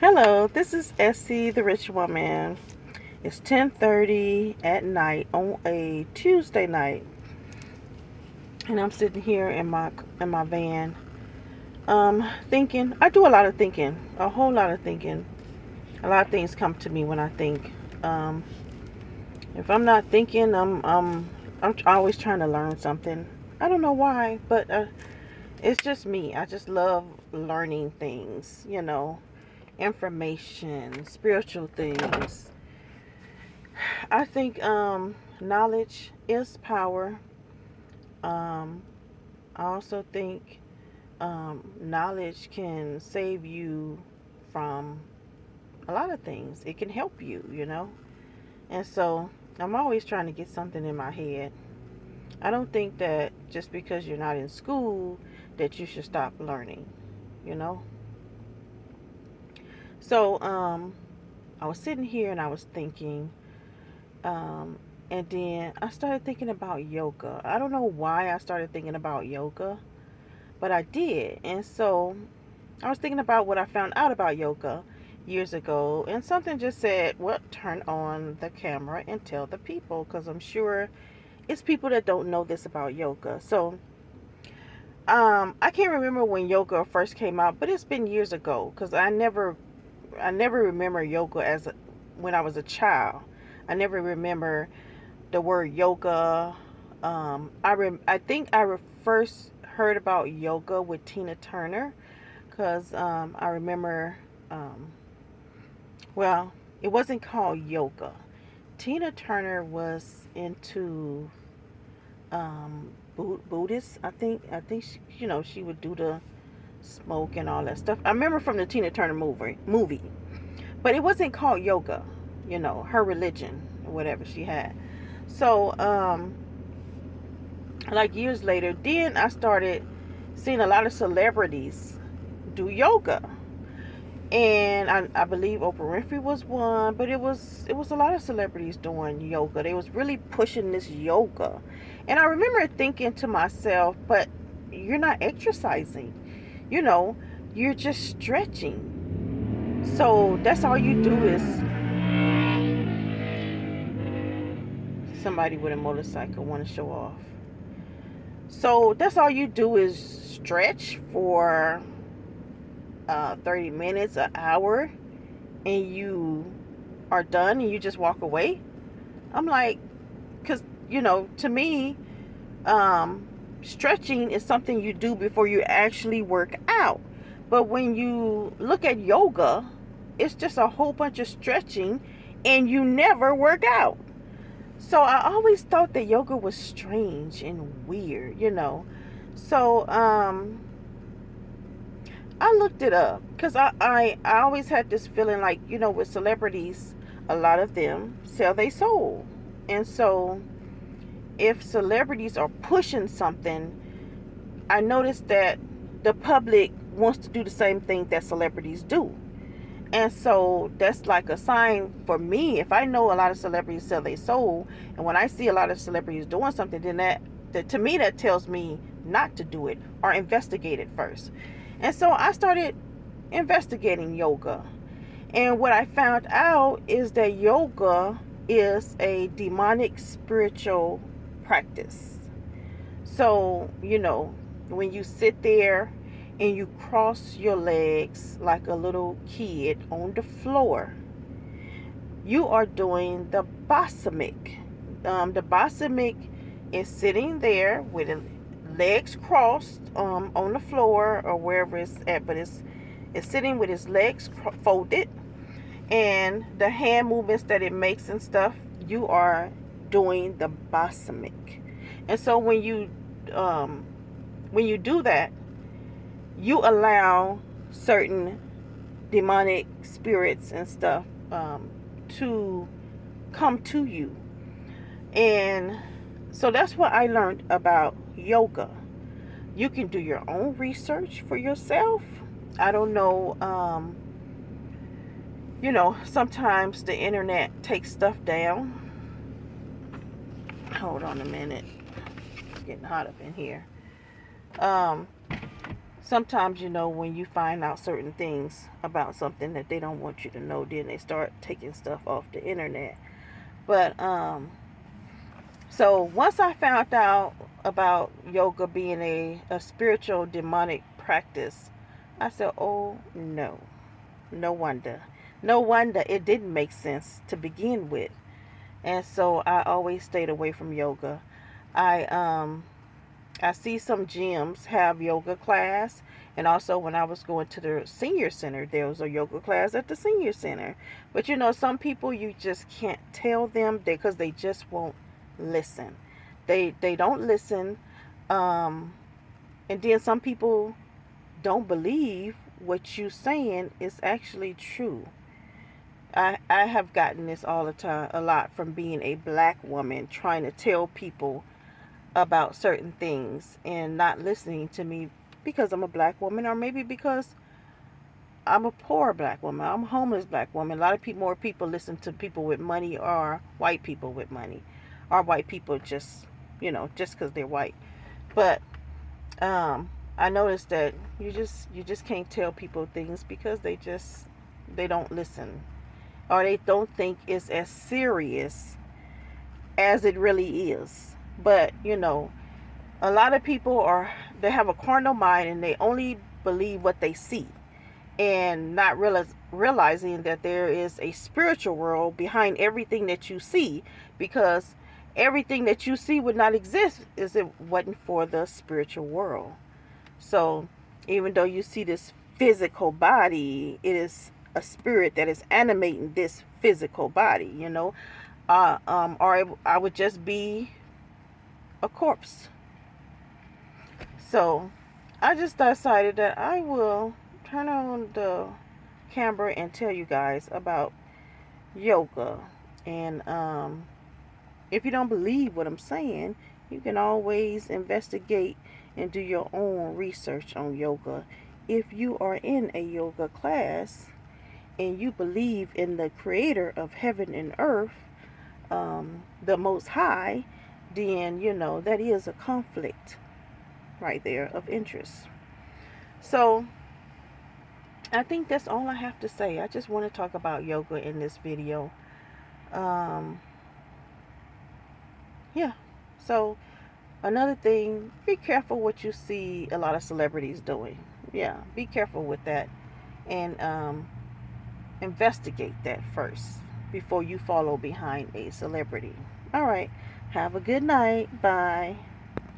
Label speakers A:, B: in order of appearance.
A: Hello, this is Essie, the Rich Woman. It's 10:30 at night on a Tuesday night, and I'm sitting here in my van, thinking. I do a lot of thinking, a whole lot of thinking. A lot of things come to me when I think. Um, if I'm not thinking, I'm always trying to learn something. I don't know why, but it's just me. I just love learning things, information, spiritual things. I think knowledge is power. Um, I also think knowledge can save you from a lot of things. It can help you. And so I'm always trying to get something in my head. I don't think that just because you're not in school that you should stop learning, you know? So I was sitting here and I was thinking, um, and then I started thinking about yoga. I don't know why I started thinking about yoga, but I did. And so I was thinking about what I found out about yoga years ago, and something just said, well, turn on the camera and tell the people, because I'm sure it's people that don't know this about yoga. So I can't remember when yoga first came out, but it's been years ago because I never remember yoga when I was a child. I never remember the word yoga. I think first heard about yoga with Tina Turner because I remember. Um, well, it wasn't called yoga. Tina Turner was into Buddhist. I think she would do the smoke and all that stuff. I remember from the Tina Turner movie, but it wasn't called yoga. Her religion or whatever she had. So like years later, then I started seeing a lot of celebrities do yoga, and I believe Oprah Winfrey was one, but it was a lot of celebrities doing yoga. They was really pushing this yoga, and I remember thinking to myself, but you're not exercising, you know, you're just stretching. So that's all you do is somebody with a motorcycle want to show off. So that's all you do is stretch for 30 minutes, an hour, and you are done and you just walk away. I'm like, because, to me, um, stretching is something you do before you actually work out. But when you look at yoga, it's just a whole bunch of stretching and you never work out. So I always thought that yoga was strange and weird. So I looked it up because I always had this feeling like, with celebrities, a lot of them sell their soul. And so if celebrities are pushing something, I noticed that the public wants to do the same thing that celebrities do. And so that's like a sign for me. If I know a lot of celebrities sell their soul, and when I see a lot of celebrities doing something, then that to me that tells me not to do it or investigate it first. And so I started investigating yoga. And what I found out is that yoga is a demonic spiritual practice. So, when you sit there and you cross your legs like a little kid on the floor, you are doing the balsamic. The balsamic is sitting there with the legs crossed on the floor or wherever it's at, but it's sitting with his legs folded, and the hand movements that it makes and stuff, you are doing the balsamic. And so um, when you do that, you allow certain demonic spirits and stuff to come to you. And so that's what I learned about yoga. You can do your own research for yourself. I don't know. Sometimes the internet takes stuff down. Hold on a minute. It's getting hot up in here. So sometimes, when you find out certain things about something that they don't want you to know, then they start taking stuff off the internet. But so once I found out about yoga being a spiritual demonic practice, I said, oh no, no wonder. No wonder it didn't make sense to begin with. And so I always stayed away from yoga. I I see some gyms have yoga class, and also when I was going to the senior center, there was a yoga class at the senior center. But some people, you just can't tell them because they just won't listen. They don't listen, um, and then some people don't believe what you saying is actually true. I have gotten this all the time, a lot, from being a black woman trying to tell people about certain things and not listening to me because I'm a black woman, or maybe because I'm a poor black woman, I'm a homeless black woman. A lot of people, more people listen to people with money, or white people with money, or white people just, just because they're white. But I noticed that you just can't tell people things because they don't listen, or they don't think it's as serious as it really is. But a lot of people they have a carnal mind, and they only believe what they see, and not realizing that there is a spiritual world behind everything that you see, because everything that you see would not exist if it wasn't for the spiritual world. So even though you see this physical body, it is a spirit that is animating this physical body, or I would just be a corpse. So I just decided that I will turn on the camera and tell you guys about yoga. And if you don't believe what I'm saying, you can always investigate and do your own research on yoga. If you are in a yoga class and you believe in the creator of heaven and earth, the Most High, then that is a conflict right there of interest. So I think that's all I have to say. I just want to talk about yoga in this video. Um, yeah. So another thing, be careful what you see a lot of celebrities doing. Yeah, be careful with that, and investigate that first before you follow behind a celebrity. All right. Have a good night. Bye.